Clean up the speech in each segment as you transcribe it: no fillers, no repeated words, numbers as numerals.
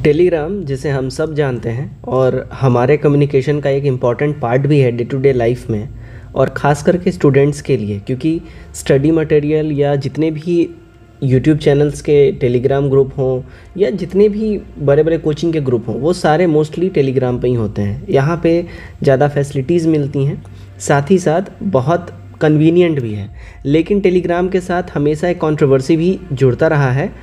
Telegram जिसे हम सब जानते हैं और हमारे कम्युनिकेशन का एक इम्पॉर्टेंट पार्ट भी है डे टू डे लाइफ में, और ख़ास करके स्टूडेंट्स के लिए, क्योंकि स्टडी मटेरियल या जितने भी यूट्यूब चैनल्स के टेलीग्राम ग्रुप हों या जितने भी बड़े बड़े कोचिंग के ग्रुप हों वो सारे मोस्टली टेलीग्राम पे ही होते हैं। यहाँ पे ज़्यादा फैसिलिटीज़ मिलती हैं, साथ ही साथ बहुत कन्वीनियंट भी है। लेकिन टेलीग्राम के साथ हमेशा एक कंट्रोवर्सी भी जुड़ता रहा है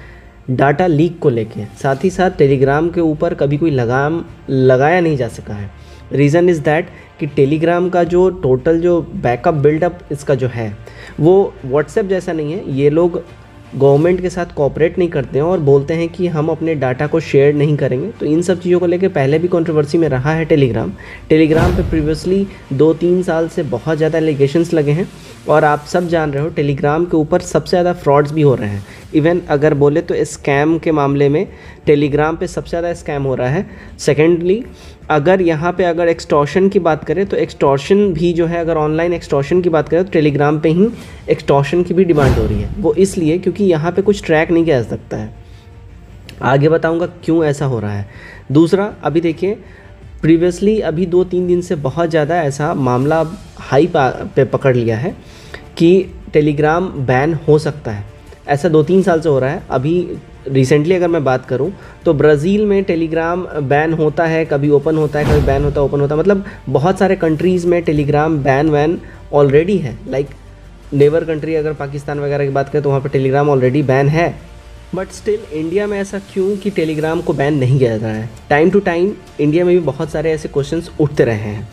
डाटा लीक को लेके। साथ ही साथ टेलीग्राम के ऊपर कभी कोई लगाम लगाया नहीं जा सका है। रीज़न इज़ दैट कि टेलीग्राम का जो टोटल जो बैकअप बिल्डअप इसका जो है वो व्हाट्सएप जैसा नहीं है। ये लोग गवर्नमेंट के साथ कोऑपरेट नहीं करते हैं और बोलते हैं कि हम अपने डाटा को शेयर नहीं करेंगे। तो इन सब चीज़ों को लेकर पहले भी कंट्रोवर्सी में रहा है टेलीग्राम पे प्रीवियसली 2-3 साल से बहुत ज़्यादा एलिगेशंस लगे हैं और आप सब जान रहे हो टेलीग्राम के ऊपर सबसे ज़्यादा फ्रॉड्स भी हो रहे हैं। इवन अगर बोले तो स्कैम के मामले में टेलीग्राम पे सबसे ज़्यादा स्कैम हो रहा है। सेकेंडली अगर यहाँ पे अगर एक्सटॉर्शन की बात करें तो एक्सटॉर्शन भी जो है, अगर ऑनलाइन एक्सटॉर्शन की बात करें तो टेलीग्राम पे ही एक्सटॉर्शन की भी डिमांड हो रही है। वो इसलिए क्योंकि यहाँ पे कुछ ट्रैक नहीं किया जा सकता है। आगे बताऊँगा क्यों ऐसा हो रहा है। दूसरा, अभी देखिए प्रीवियसली अभी 2-3 दिन से बहुत ज़्यादा ऐसा मामला हाई पे पकड़ लिया है कि टेलीग्राम बैन हो सकता है। ऐसा 2-3 साल से हो रहा है। अभी रिसेंटली अगर मैं बात करूं तो ब्राज़ील में टेलीग्राम बैन होता है, कभी ओपन होता है, कभी बैन होता है, ओपन होता है। मतलब बहुत सारे कंट्रीज़ में टेलीग्राम बैन ऑलरेडी है। लाइक नेबर कंट्री अगर पाकिस्तान वगैरह की बात करें तो वहाँ पर टेलीग्राम ऑलरेडी बैन है। बट स्टिल इंडिया में ऐसा क्यों कि टेलीग्राम को बैन नहीं किया जा रहा है? टाइम टू टाइम इंडिया में भी बहुत सारे ऐसे क्वेश्चंस उठते रहे हैं।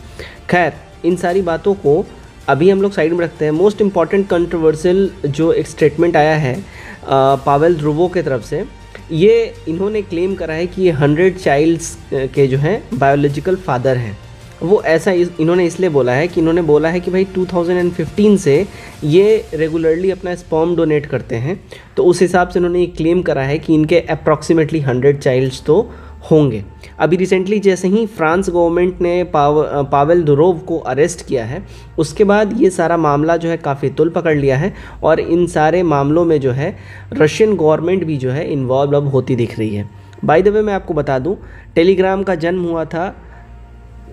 खैर, इन सारी बातों को अभी हम लोग साइड में रखते हैं। मोस्ट इम्पॉर्टेंट कंट्रोवर्शियल जो एक स्टेटमेंट आया है पावेल ड्रुवो के तरफ से, ये इन्होंने क्लेम करा है कि ये 100 चाइल्ड्स के जो हैं बायोलॉजिकल फादर हैं। वो ऐसा इन्होंने इसलिए बोला है कि इन्होंने बोला है कि भाई 2015 से ये रेगुलरली अपना स्पर्म डोनेट करते हैं, तो उस हिसाब से उन्होंने ये क्लेम करा है कि इनके अप्रॉक्सीमेटली 100 चाइल्ड्स तो होंगे। अभी रिसेंटली जैसे ही फ्रांस गवर्नमेंट ने पावेल दुरोव को अरेस्ट किया है, उसके बाद ये सारा मामला जो है काफ़ी तुल पकड़ लिया है और इन सारे मामलों में जो है रशियन गवर्नमेंट भी जो है इन्वॉल्व अब होती दिख रही है। बाय द वे मैं आपको बता दूं, टेलीग्राम का जन्म हुआ था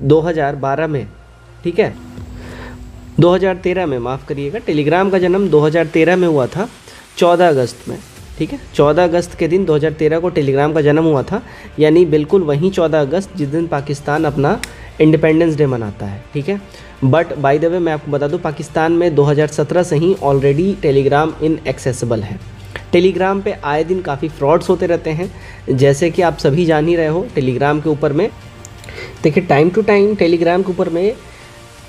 2012 में, ठीक है, 2013 में, माफ़ करिएगा, टेलीग्राम का जन्म 2013 में हुआ था, 14 अगस्त में, ठीक है। 14 अगस्त के दिन 2013 को टेलीग्राम का जन्म हुआ था, यानी बिल्कुल वहीं 14 अगस्त जिस दिन पाकिस्तान अपना इंडिपेंडेंस डे मनाता है, ठीक है। बट बाय द वे मैं आपको बता दूं, पाकिस्तान में 2017 से ही ऑलरेडी टेलीग्राम इनएक्सेसिबल है। टेलीग्राम पे आए दिन काफ़ी फ्रॉड्स होते रहते हैं, जैसे कि आप सभी जान ही रहे हो। टेलीग्राम के ऊपर में देखिए टाइम टू टाइम टेलीग्राम के ऊपर में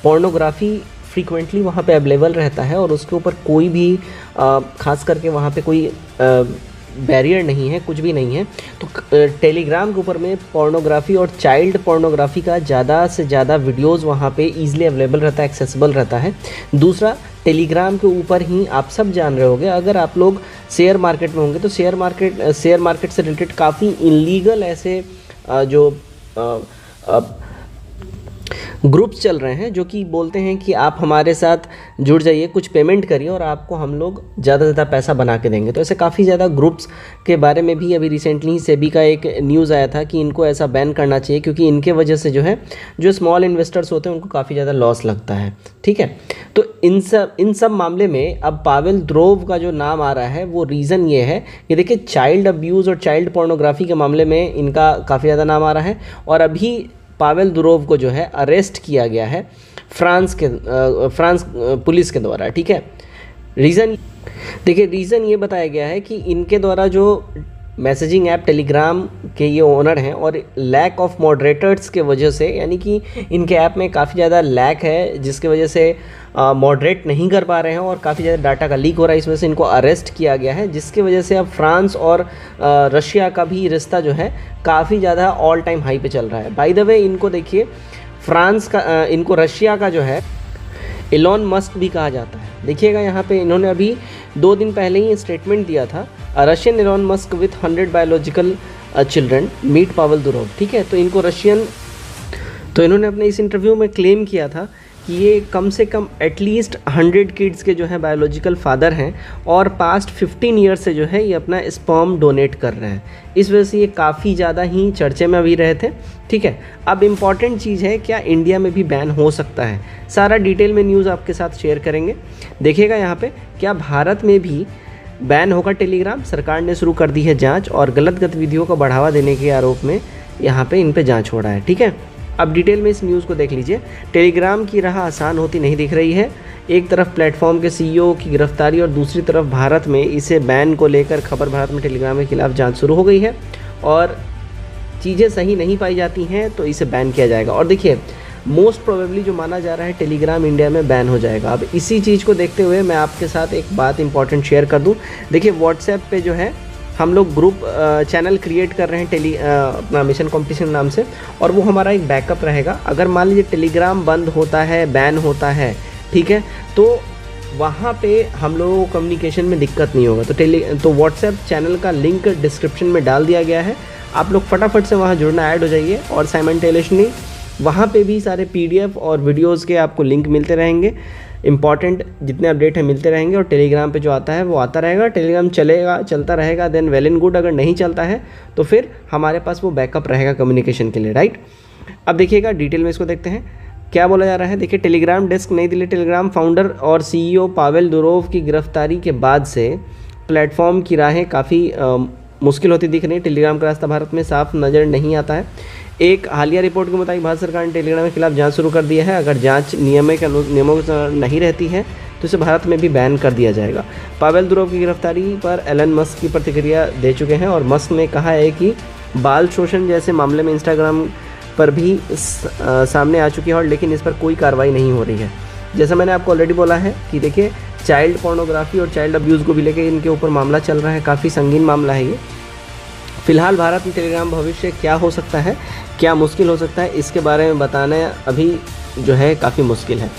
पोर्नोग्राफी फ्रीक्वेंटली वहाँ पे अवेलेबल रहता है और उसके ऊपर कोई भी ख़ास करके वहाँ पे कोई बैरियर नहीं है, कुछ भी नहीं है। तो टेलीग्राम के ऊपर में पोर्नोग्राफी और चाइल्ड पोर्नोग्राफी का ज़्यादा से ज़्यादा वीडियोस वहाँ पे ईजिली अवेलेबल रहता है, एक्सेसिबल रहता है। दूसरा, टेलीग्राम के ऊपर ही आप सब जान रहे होंगे, अगर आप लोग शेयर मार्केट में होंगे तो शेयर मार्केट से रिलेटेड काफ़ी इलीगल ऐसे जो ग्रुप्स चल रहे हैं जो कि बोलते हैं कि आप हमारे साथ जुड़ जाइए, कुछ पेमेंट करिए और आपको हम लोग ज़्यादा से ज़्यादा पैसा बना के देंगे। तो ऐसे काफ़ी ज़्यादा ग्रुप्स के बारे में भी अभी रिसेंटली ही सेबी का एक न्यूज़ आया था कि इनको ऐसा बैन करना चाहिए, क्योंकि इनके वजह से जो है जो स्मॉल इन्वेस्टर्स होते हैं उनको काफ़ी ज़्यादा लॉस लगता है, ठीक है। तो इन सब मामले में अब पावेल द्रोव का जो नाम आ रहा है वो रीज़न ये है कि देखिए चाइल्ड अब्यूज़ और चाइल्ड पोर्नोग्राफी के मामले में इनका काफ़ी ज़्यादा नाम आ रहा है और अभी पावेल दुरोव को जो है अरेस्ट किया गया है फ्रांस पुलिस के द्वारा, ठीक है। रीज़न ये बताया गया है कि इनके द्वारा जो मैसेजिंग ऐप टेलीग्राम के ये ओनर हैं और लैक ऑफ मॉडरेटर्स के वजह से, यानी कि इनके ऐप में काफ़ी ज़्यादा लैक है जिसके वजह से मॉडरेट नहीं कर पा रहे हैं और काफ़ी ज़्यादा डाटा का लीक हो रहा है। इस वजह से इनको अरेस्ट किया गया है, जिसकी वजह से अब फ्रांस और रशिया का भी रिश्ता जो है काफ़ी ज़्यादा ऑल टाइम हाई पे चल रहा है। बाय द वे इनको देखिए इनको रशिया का जो है एलोन मस्क भी कहा जाता है। देखिएगा यहाँ पे इन्होंने अभी 2 दिन पहले ही स्टेटमेंट दिया था, Russian Elon Musk with 100 biological children meet Pavel Durov, ठीक है। तो इन्होंने अपने इस इंटरव्यू में क्लेम किया था कि ये कम से कम एटलीस्ट 100 किड्स के जो है बायोलॉजिकल फादर हैं और पास्ट 15 ईयर्स से जो है ये अपना स्पर्म डोनेट कर रहे हैं। इस वजह से ये काफ़ी ज़्यादा ही चर्चे में अभी रहे थे। ठीक है, अब इम्पॉर्टेंट चीज़ है, क्या इंडिया में भी बैन हो सकता है? सारा डिटेल में न्यूज़ आपके साथ शेयर करेंगे। देखिएगा यहाँ पे, क्या भारत में भी बैन होगा टेलीग्राम? सरकार ने शुरू कर दी है जांच और गलत गतिविधियों को बढ़ावा देने के आरोप में यहाँ पे इन पे जांच हो रहा है। ठीक है, अब डिटेल में इस न्यूज़ को देख लीजिए। टेलीग्राम की राह आसान होती नहीं दिख रही है। एक तरफ प्लेटफॉर्म के सीईओ की गिरफ्तारी और दूसरी तरफ भारत में इसे बैन को लेकर खबर। भारत में टेलीग्राम के खिलाफ जांच शुरू हो गई है और चीज़ें सही नहीं पाई जाती हैं तो इसे बैन किया जाएगा। और देखिए, मोस्ट प्रोबेबली जो माना जा रहा है टेलीग्राम इंडिया में बैन हो जाएगा। अब इसी चीज़ को देखते हुए मैं आपके साथ एक बात इंपॉर्टेंट शेयर कर दूं। देखिए, व्हाट्सएप पे जो है हम लोग ग्रुप चैनल क्रिएट कर रहे हैं अपना मिशन कंपटीशन नाम से, और वो हमारा एक बैकअप रहेगा। अगर मान लीजिए टेलीग्राम बंद होता है, बैन होता है, ठीक है, तो वहाँ पे हम लोगों को कम्युनिकेशन में दिक्कत नहीं होगा। तो व्हाट्सएप चैनल का लिंक डिस्क्रिप्शन में डाल दिया गया है। आप लोग फटाफट से वहाँ जुड़ना, ऐड हो जाइए। और साइमल्टेनियसली वहाँ पे भी सारे PDF और वीडियोज़ के आपको लिंक मिलते रहेंगे। इंपॉर्टेंट जितने अपडेट हैं मिलते रहेंगे और टेलीग्राम पे जो आता है वो आता रहेगा। टेलीग्राम चलता रहेगा, देन वेल एंड गुड। अगर नहीं चलता है तो फिर हमारे पास वो बैकअप रहेगा कम्युनिकेशन के लिए, राइट। अब देखिएगा डिटेल में इसको देखते हैं क्या बोला जा रहा है। देखिए, टेलीग्राम डेस्क नई दिल्ली। टेलीग्राम फाउंडर और CEO पावेल दुरोव की गिरफ्तारी के बाद से प्लेटफॉर्म की राहें काफ़ी मुश्किल होती दिख रही है। टेलीग्राम का रास्ता भारत में साफ नज़र नहीं आता है। एक हालिया रिपोर्ट के मुताबिक भारत सरकार ने टेलीग्राम के खिलाफ जांच शुरू कर दी है। अगर जांच नियमों के अनुसार नहीं रहती है तो इसे भारत में भी बैन कर दिया जाएगा। पावेल दुरोव की गिरफ्तारी पर एलन मस्क की प्रतिक्रिया दे चुके हैं और मस्क ने कहा है कि बाल शोषण जैसे मामले में इंस्टाग्राम पर भी सामने आ चुकी है, और लेकिन इस पर कोई कार्रवाई नहीं हो रही है। जैसा मैंने आपको ऑलरेडी बोला है कि देखिए, चाइल्ड पोर्नोग्राफी और चाइल्ड अब्यूज़ को भी लेकर इनके ऊपर मामला चल रहा है। काफ़ी संगीन मामला है ये। फिलहाल भारत में टेलीग्राम भविष्य क्या हो सकता है, क्या मुश्किल हो सकता है, इसके बारे में बताना अभी जो है काफ़ी मुश्किल है।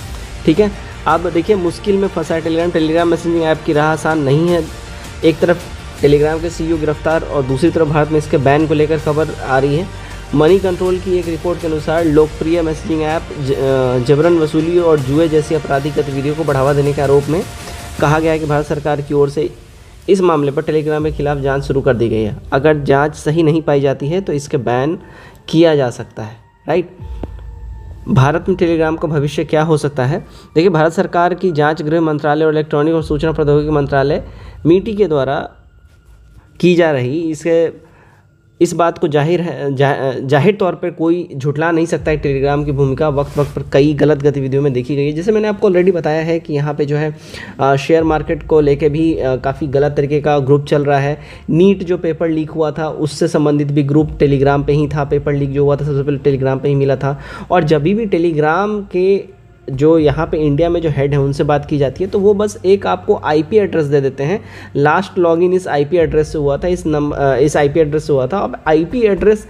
ठीक है, अब देखिए, मुश्किल में फंसा है टेलीग्राम। टेलीग्राम मैसेजिंग ऐप की राह आसान नहीं है। एक तरफ टेलीग्राम के CEO गिरफ्तार और दूसरी तरफ भारत में इसके बैन को लेकर खबर आ रही है। मनी कंट्रोल की एक रिपोर्ट के अनुसार लोकप्रिय मैसेजिंग ऐप जबरन वसूली और जुए जैसी आपराधिक गतिविधियों को बढ़ावा देने के आरोप में कहा गया है कि भारत सरकार की ओर से इस मामले पर टेलीग्राम के खिलाफ जांच शुरू कर दी गई है। अगर जांच सही नहीं पाई जाती है तो इसके बैन किया जा सकता है, राइट। भारत में टेलीग्राम का भविष्य क्या हो सकता है? देखिए, भारत सरकार की जांच गृह मंत्रालय और इलेक्ट्रॉनिक और सूचना प्रौद्योगिकी मंत्रालय MeitY के द्वारा की जा रही। इस बात को जाहिर तौर पर कोई झुठला नहीं सकता है। टेलीग्राम की भूमिका वक्त पर कई गलत गतिविधियों में देखी गई है। जैसे मैंने आपको ऑलरेडी बताया है कि यहाँ पे जो है शेयर मार्केट को लेके भी काफ़ी गलत तरीके का ग्रुप चल रहा है। नीट जो पेपर लीक हुआ था उससे संबंधित भी ग्रुप टेलीग्राम पे ही था। पेपर लीक जो हुआ था सबसे पहले टेलीग्राम पे ही मिला था। और जब भी टेलीग्राम के जो यहाँ पे इंडिया में जो हेड है उनसे बात की जाती है तो वो बस एक आपको IP एड्रेस दे देते हैं। लास्ट लॉगिन इस IP एड्रेस से हुआ था, इस IP एड्रेस से हुआ था। अब IP एड्रेस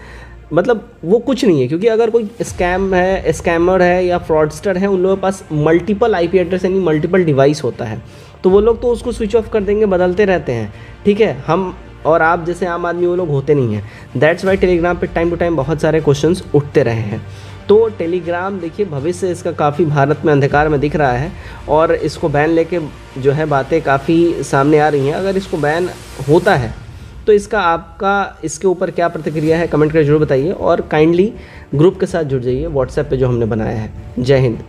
मतलब वो कुछ नहीं है, क्योंकि अगर कोई स्कैमर है या फ्रॉडस्टर है, उन लोगों के पास मल्टीपल IP एड्रेस यानी मल्टीपल डिवाइस होता है, तो वो लोग तो उसको स्विच ऑफ कर देंगे, बदलते रहते हैं। ठीक है, हम और आप जैसे आम आदमी वो लोग होते नहीं हैं। दैट्स वाई टेलीग्राम पे टाइम टू टाइम बहुत सारे क्वेश्चंस उठते रहे हैं। तो टेलीग्राम देखिए, भविष्य इसका काफ़ी भारत में अंधकार में दिख रहा है और इसको बैन लेके जो है बातें काफ़ी सामने आ रही हैं। अगर इसको बैन होता है तो इसके ऊपर क्या प्रतिक्रिया है कमेंट करके जरूर बताइए और काइंडली ग्रुप के साथ जुड़ जाइए व्हाट्सएप पे जो हमने बनाया है। जय हिंद।